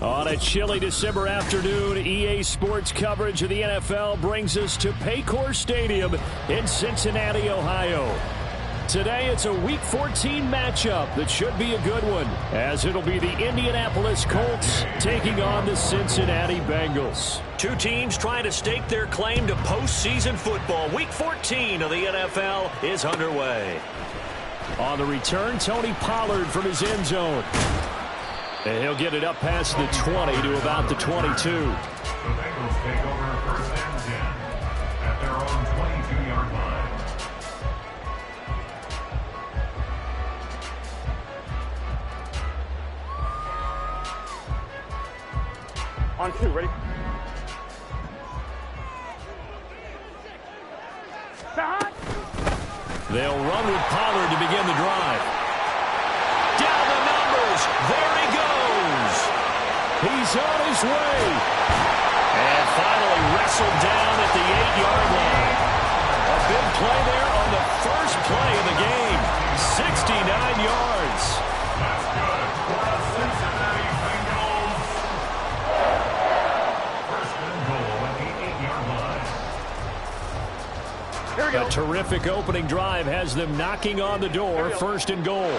On a chilly December afternoon, EA Sports coverage of the NFL brings us to Paycor Stadium in Cincinnati, Ohio. Today, it's a Week 14 matchup that should be a good one, as it'll be the Indianapolis Colts taking on the Cincinnati Bengals. Two teams trying to stake their claim to postseason football. Week 14 of the NFL is underway. On the return, Tony Pollard from his end zone. And he'll get it up past the 20 to about the 22. The Bengals take over first and 10 at their own 22-yard line. On two, ready? They'll run with Pollard to begin the drive. Down the numbers. There he goes. He's on his way. And finally wrestled down at the 8-yard line. A big play there on the first play of the game. 69 yards. That's good for the Cincinnati Bengals. First and goal at the 8-yard line. Here we go. A terrific opening drive has them knocking on the door. First and goal.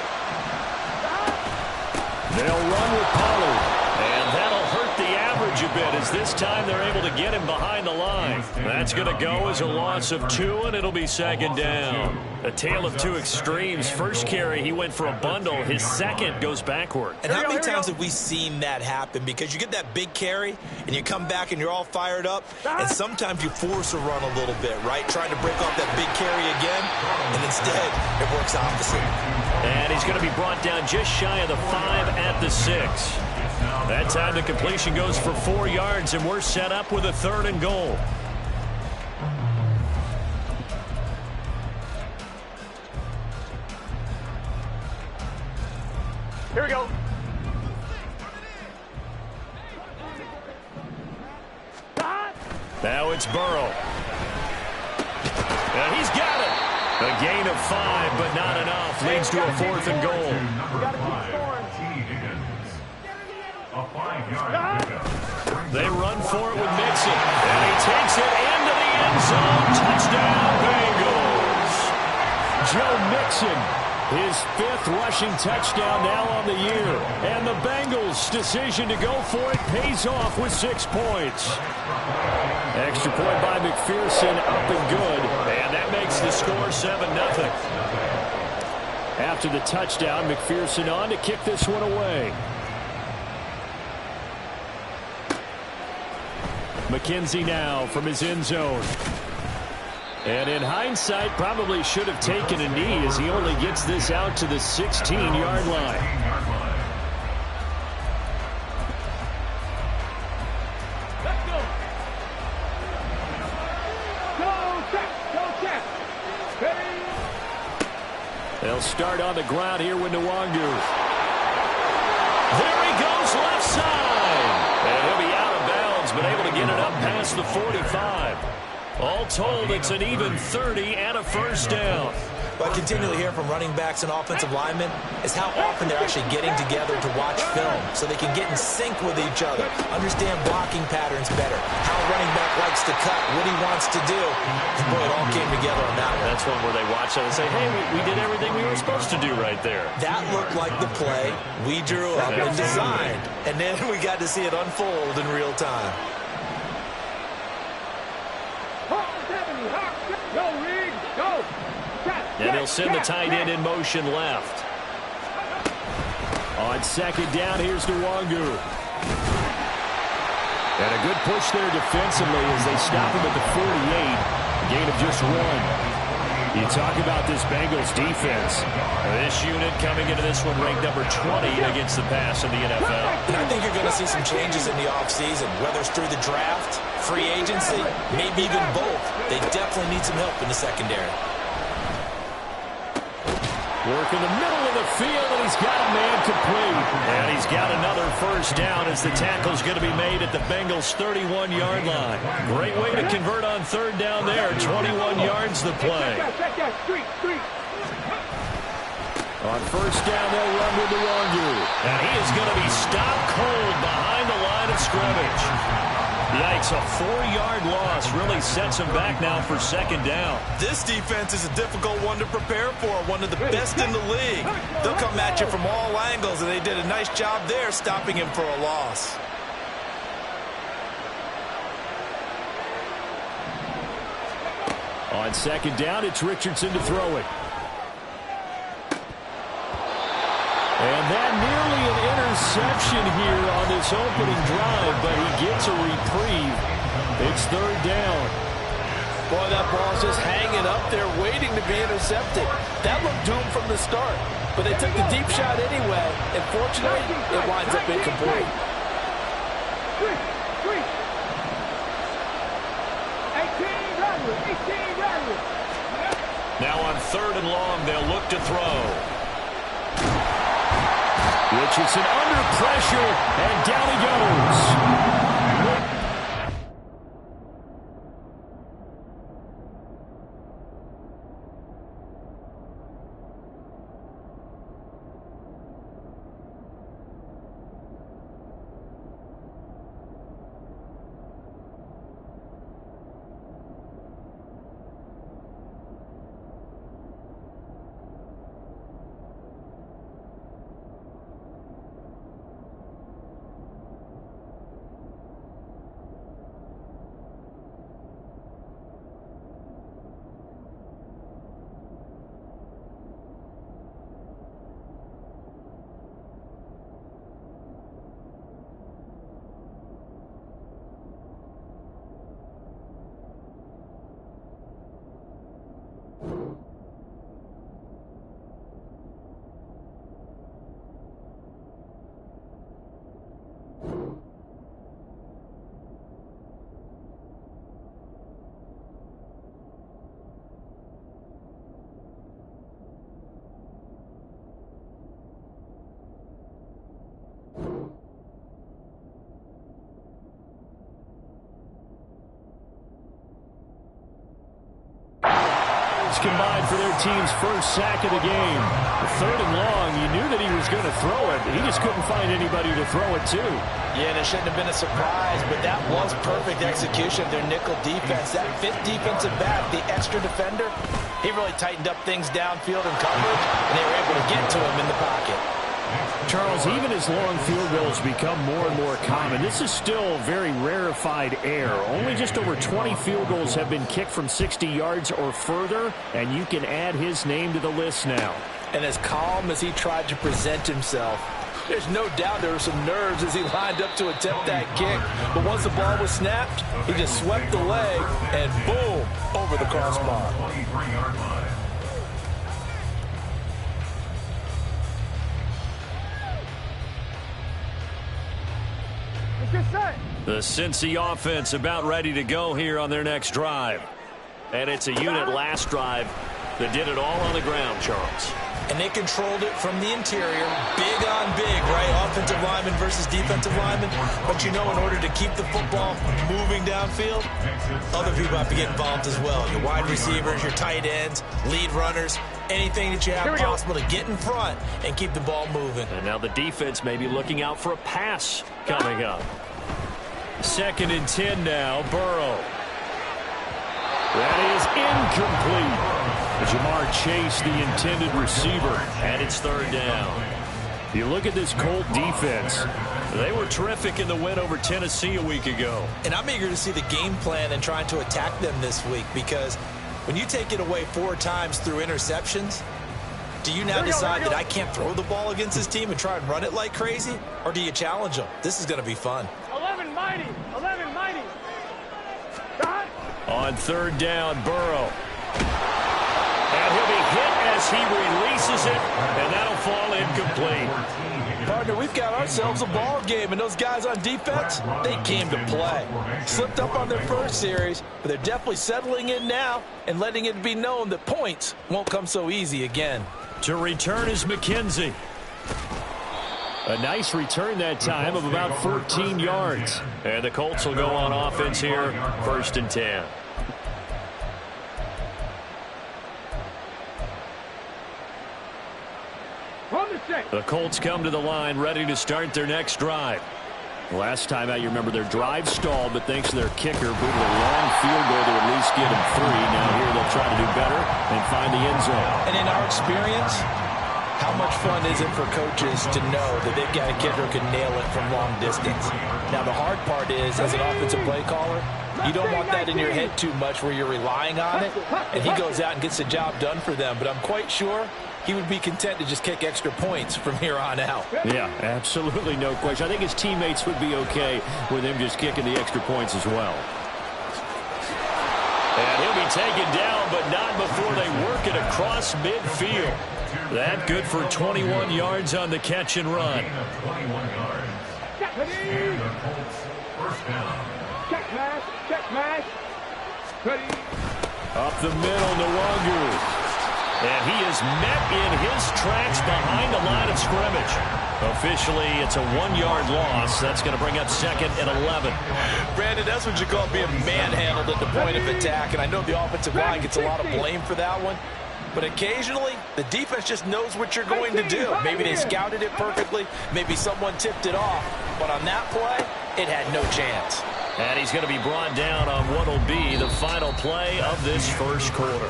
They'll run with Pollard. And that'll hurt the average a bit, as this time they're able to get him behind the line. That's going to go as a loss of 2, and it'll be second down. A tale of two extremes. First carry, he went for a bundle. His second goes backward. And how many times have we seen that happen? Because you get that big carry, and you come back and you're all fired up, and sometimes you force a run a little bit, right? Trying to break off that big carry again, and instead it works opposite. And he's going to be brought down just shy of the 5 at the 6. That time the completion goes for 4 yards, and we're set up with a third and goal. Here we go. Now it's Burrow. And he's got it. A gain of 5, but not enough. Leads to a 4th and goal. A 5-yard pickup. They run for it with Mixon. And he takes it into the end zone. Touchdown, Bengals. Joe Mixon, his 5th rushing touchdown now on the year. And the Bengals' decision to go for it pays off with 6 points. Extra point by McPherson, up and good. And that makes the score 7-0. After the touchdown, McPherson on to kick this one away. McKenzie now from his end zone. And in hindsight, probably should have taken a knee as he only gets this out to the 16-yard line. They'll start on the ground here with Nwangu. There he goes left side. And he'll be out of bounds, but able to get it up past the 45. All told, it's an even 30 and a first down. What I continually hear from running backs and offensive linemen is how often they're actually getting together to watch film so they can get in sync with each other, understand blocking patterns better, how a running back likes to cut, what he wants to do. And boy, it all came together on that one. That's one where they watch it and say, hey, we did everything we were supposed to do right there. That looked like the play we drew up and designed. And then we got to see it unfold in real time. And he'll send the tight end in motion left. On second down, here's Nwangu. And a good push there defensively as they stop him at the 48. Gain of just 1. You talk about this Bengals defense. This unit coming into this one ranked number 20 against the pass in the NFL. And I think you're going to see some changes in the offseason, whether it's through the draft, free agency, maybe even both. They definitely need some help in the secondary. Work in the middle of the field, and he's got a man complete. And he's got another first down as the tackle's going to be made at the Bengals' 31-yard line. Great way to convert on third down there. 21 yards the play. On first down, they'll run with Nwangu. And he is going to be stopped cold behind the It's a 4-yard loss. Really sets them back now for second down. This defense is a difficult one to prepare for, one of the best in the league. They'll come at you from all angles, and they did a nice job there stopping him for a loss. On second down, it's Richardson to throw it. And that nearly an interception here on this opening drive, but he gets a reprieve. It's third down. Boy, that ball's just hanging up there waiting to be intercepted. That looked doomed from the start, but they took the deep shot anyway, and fortunately, it winds up incomplete. 18 yards. Now on third and long, they'll look to throw. Richardson under pressure, and down he goes. Combined for their team's first sack of the game. Third and long, you knew that he was going to throw it. He just couldn't find anybody to throw it to. Yeah, and it shouldn't have been a surprise, but that was perfect execution of their nickel defense. That fifth defensive back, the extra defender, he really tightened up things downfield in coverage, and they were able to get to him in the pocket. Charles, even as long field goals become more and more common, this is still very rarefied air. Only just over 20 field goals have been kicked from 60 yards or further, and you can add his name to the list now. And as calm as he tried to present himself, there's no doubt there were some nerves as he lined up to attempt that kick. But once the ball was snapped, he just swept the leg and boom, over the crossbar. 23-yard line. The Cincy offense about ready to go here on their next drive. And it's a unit last drive that did it all on the ground, Charles. And they controlled it from the interior, big on big, right? Offensive lineman versus defensive lineman. But you know, in order to keep the football moving downfield, other people have to get involved as well. Your wide receivers, your tight ends, lead runners, anything that you have possible to get in front and keep the ball moving. And now the defense may be looking out for a pass coming up. Second and 10 now, Burrow. That is incomplete. Jamar Chase, the intended receiver, and it's third down. You look at this Colt defense. They were terrific in the win over Tennessee a week ago. And I'm eager to see the game plan and trying to attack them this week, because when you take it away 4 times through interceptions, do you now decide that I can't throw the ball against this team and try and run it like crazy? Or do you challenge them? This is going to be fun. 11 mighty. On third down, Burrow. And he'll be hit as he releases it, and that'll fall incomplete. Partner, we've got ourselves a ball game, and those guys on defense, they came to play. Slipped up on their first series, but they're definitely settling in now and letting it be known that points won't come so easy again. To return is McKenzie. A nice return that time of about 14 yards. And the Colts will go on offense here, first and 10. The Colts come to the line ready to start their next drive. Last time out, you remember their drive stalled, but thanks to their kicker, booted a long field goal to at least get them 3. Now here they'll try to do better and find the end zone. And in our experience, how much fun is it for coaches to know that they've got a kicker who can nail it from long distance? Now, the hard part is, as an offensive play caller, you don't want that in your head too much where you're relying on it, and he goes out and gets the job done for them. But I'm quite sure he would be content to just kick extra points from here on out. Yeah, absolutely no question. I think his teammates would be okay with him just kicking the extra points as well. And he'll be taken down, but not before they work it across midfield. That good for 21 yards on the catch and run. 21 yards. And the Colts first down. Check mash. Ready. Up the middle, Nwangu. And he is met in his tracks behind the line of scrimmage. Officially, it's a 1-yard loss. That's going to bring up 2nd and 11. Brandon, that's what you call being manhandled at the point of attack. And I know the offensive line gets a lot of blame for that one. But occasionally, the defense just knows what you're going to do. Maybe they scouted it perfectly. Maybe someone tipped it off. But on that play, it had no chance. And he's going to be brought down on what will be the final play of this first quarter.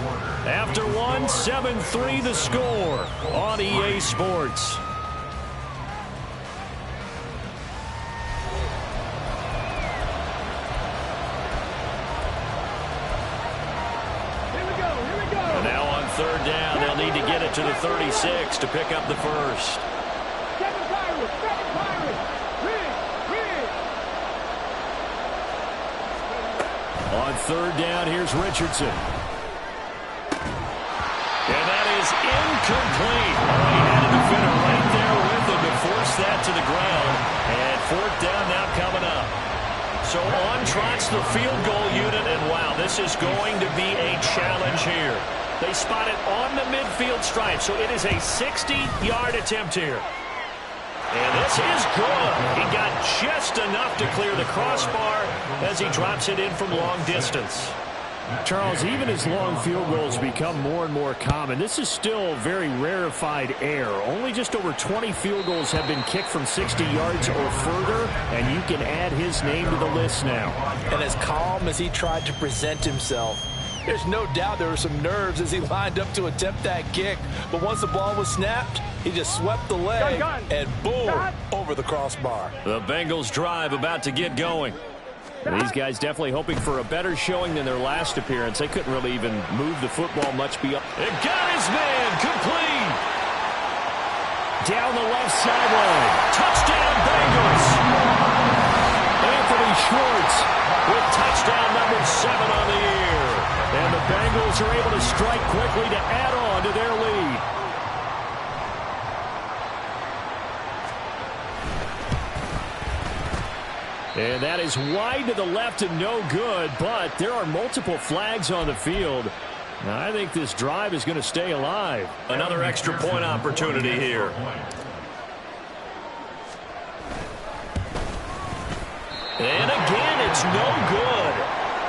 After 7-3 the score on EA Sports. Here we go. And now on 3rd down, they'll need to get it to the 36 to pick up the first. Seven Pirates. On 3rd down, here's Richardson. And that is incomplete. Oh, he had a defender right there with him to force that to the ground. And 4th down now coming up. So on trots the field goal unit, and wow, this is going to be a challenge here. They spot it on the midfield stripe, so it is a 60-yard attempt here. And this is good. He got just enough to clear the crossbar as he drops it in from long distance. Charles, even as long field goals become more and more common, this is still very rarefied air. Only just over 20 field goals have been kicked from 60 yards or further, and you can add his name to the list now. And as calm as he tried to present himself, there's no doubt there were some nerves as he lined up to attempt that kick. But once the ball was snapped, he just swept the leg and boom, over the crossbar. The Bengals drive about to get going. These guys definitely hoping for a better showing than their last appearance. They couldn't really even move the football much beyond. It got his man complete. Down the left sideline. Touchdown Bengals. Anthony Schwartz With touchdown number 7 on the year. And the Bengals are able to strike quickly to add on to their lead. And that is wide to the left and no good, but there are multiple flags on the field. Now, I think this drive is going to stay alive. Another extra point opportunity here. And again, it's no good.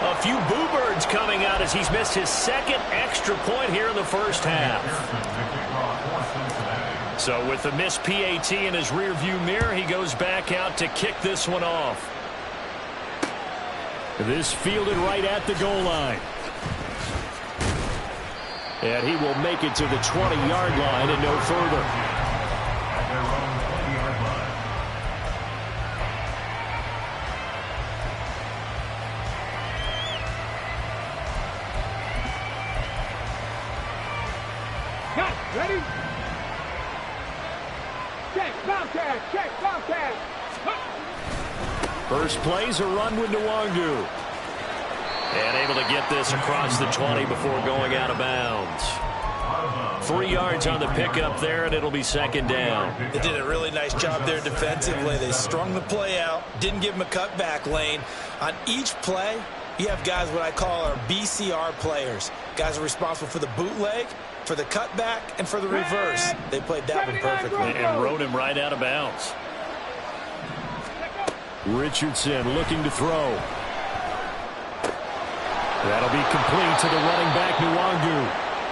A few boo birds coming out as he's missed his 2nd extra point here in the first half. So with the missed PAT in his rearview mirror, he goes back out to kick this one off. This fielded right at the goal line. And he will make it to the 20-yard line and no further. At their own 20-yard line. Got ready. Check, Bobcat. First play's a run with Nwangu. And able to get this across the 20 before going out of bounds. 3 yards on the pickup there, and it'll be 2nd down. They did a really nice job there defensively. They strung the play out, didn't give him a cutback lane. On each play, you have guys what I call our BCR players. Guys are responsible for the bootleg, for the cutback, and for the reverse. They played that one perfectly. And rode him right out of bounds. Richardson looking to throw. That'll be complete to the running back, Nwangu.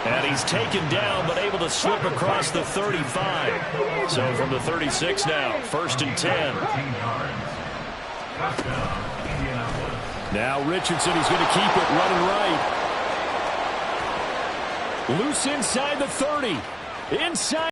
And he's taken down, but able to slip across the 35. So from the 36 now, 1st and 10. Touchdown, Indianapolis. Now Richardson, he's going to keep it running right. Loose inside the 30. Inside.